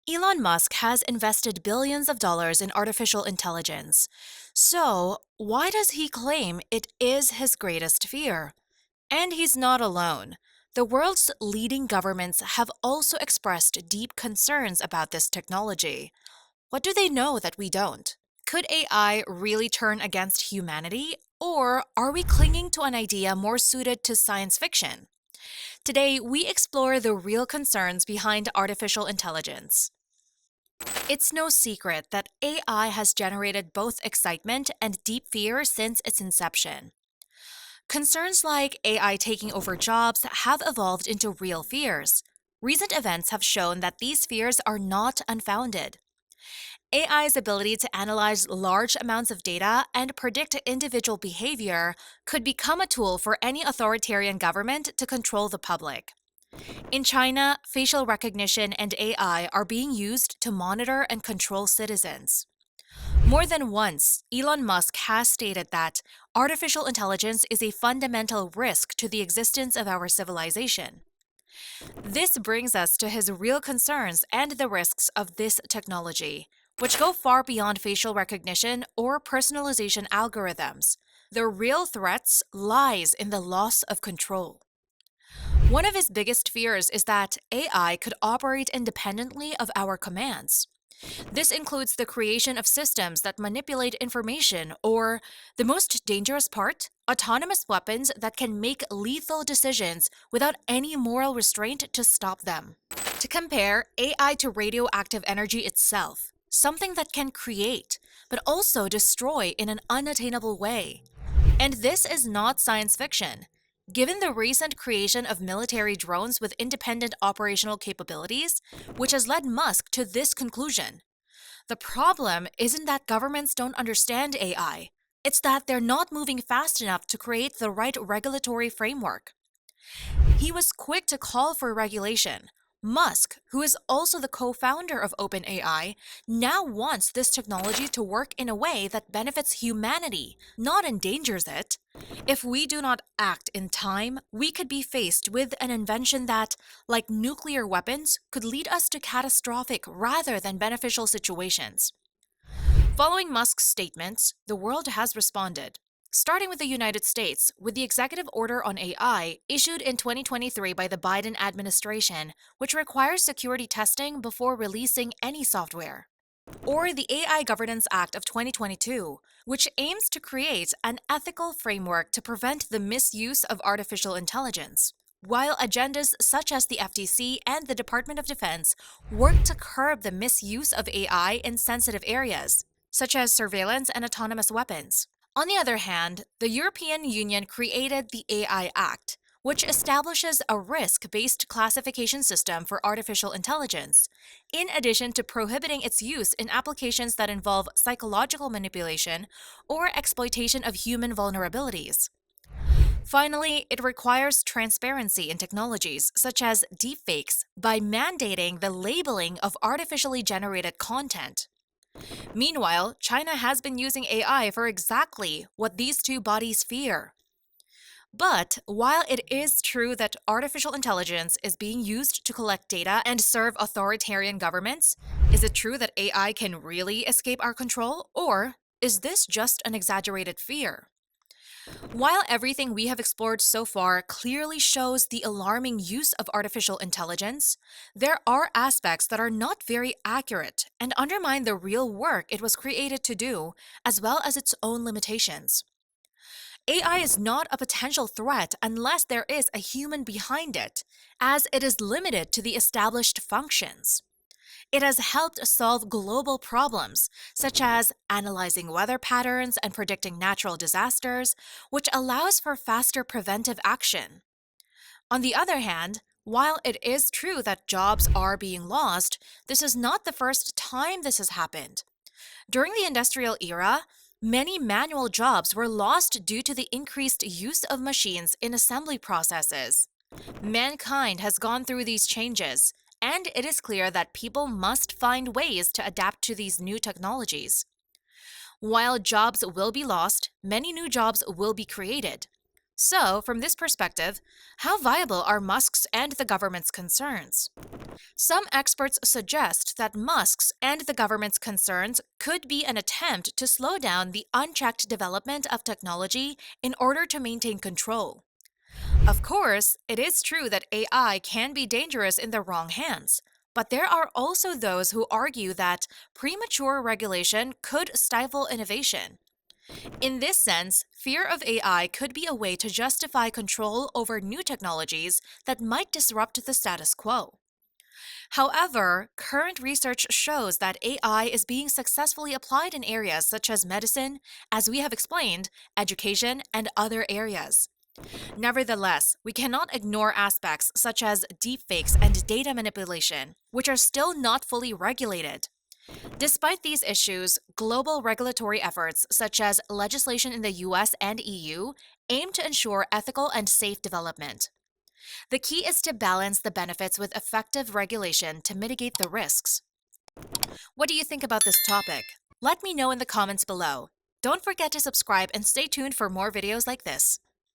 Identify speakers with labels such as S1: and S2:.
S1: Elon Musk has invested billions of dollars in artificial intelligence. So, why does he claim it is his greatest fear? And he's not alone. The world's leading governments have also expressed deep concerns about this technology. What do they know that we don't? Could AI really turn against humanity? Or are we clinging to an idea more suited to science fiction? Today, we explore the real concerns behind artificial intelligence. It's no secret that AI has generated both excitement and deep fear since its inception. Concerns like AI taking over jobs have evolved into real fears. Recent events have shown that these fears are not unfounded. AI's ability to analyze large amounts of data and predict individual behavior could become a tool for any authoritarian government to control the public. In China, facial recognition and AI are being used to monitor and control citizens. More than once, Elon Musk has stated that artificial intelligence is a fundamental risk to the existence of our civilization. This brings us to his real concerns and the risks of this technology, which go far beyond facial recognition or personalization algorithms. The real threats lies in the loss of control. One of his biggest fears is that AI could operate independently of our commands. This includes the creation of systems that manipulate information, or, the most dangerous part, autonomous weapons that can make lethal decisions without any moral restraint to stop them. To compare AI to radioactive energy itself, something that can create, but also destroy in an unattainable way. And this is not science fiction. Given the recent creation of military drones with independent operational capabilities, which has led Musk to this conclusion. The problem isn't that governments don't understand AI, it's that they're not moving fast enough to create the right regulatory framework. He was quick to call for regulation. Musk, who is also the co founder of OpenAI, now wants this technology to work in a way that benefits humanity, not endangers it. If we do not act in time, we could be faced with an invention that, like nuclear weapons, could lead us to catastrophic rather than beneficial situations. Following Musk's statements, the world has responded. Starting with the United States, with the executive order on AI issued in 2023 by the Biden administration, which requires security testing before releasing any software. Or the AI Governance Act of 2022, which aims to create an ethical framework to prevent the misuse of artificial intelligence. While agendas such as the FTC and the Department of Defense work to curb the misuse of AI in sensitive areas, such as surveillance and autonomous weapons. On the other hand, the European Union created the AI Act, which establishes a risk-based classification system for artificial intelligence, in addition to prohibiting its use in applications that involve psychological manipulation or exploitation of human vulnerabilities. Finally, it requires transparency in technologies such as deepfakes by mandating the labeling of artificially generated content. Meanwhile, China has been using AI for exactly what these two bodies fear. But while it is true that artificial intelligence is being used to collect data and serve authoritarian governments, is it true that AI can really escape our control, or is this just an exaggerated fear? While everything we have explored so far clearly shows the alarming use of artificial intelligence, there are aspects that are not very accurate and undermine the real work it was created to do, as well as its own limitations. AI is not a potential threat unless there is a human behind it, as it is limited to the established functions. It has helped solve global problems, such as analyzing weather patterns and predicting natural disasters, which allows for faster preventive action. On the other hand, while it is true that jobs are being lost, this is not the first time this has happened. During the industrial era, many manual jobs were lost due to the increased use of machines in assembly processes. Mankind has gone through these changes, and it is clear that people must find ways to adapt to these new technologies. While jobs will be lost, many new jobs will be created. So, from this perspective, how viable are Musk's and the government's concerns? Some experts suggest that Musk's and the government's concerns could be an attempt to slow down the unchecked development of technology in order to maintain control. Of course, it is true that AI can be dangerous in the wrong hands, but there are also those who argue that premature regulation could stifle innovation. In this sense, fear of AI could be a way to justify control over new technologies that might disrupt the status quo. However, current research shows that AI is being successfully applied in areas such as medicine, as we have explained, education, and other areas. Nevertheless, we cannot ignore aspects such as deepfakes and data manipulation, which are still not fully regulated. Despite these issues, global regulatory efforts, such as legislation in the US and EU, aim to ensure ethical and safe development. The key is to balance the benefits with effective regulation to mitigate the risks. What do you think about this topic? Let me know in the comments below. Don't forget to subscribe and stay tuned for more videos like this.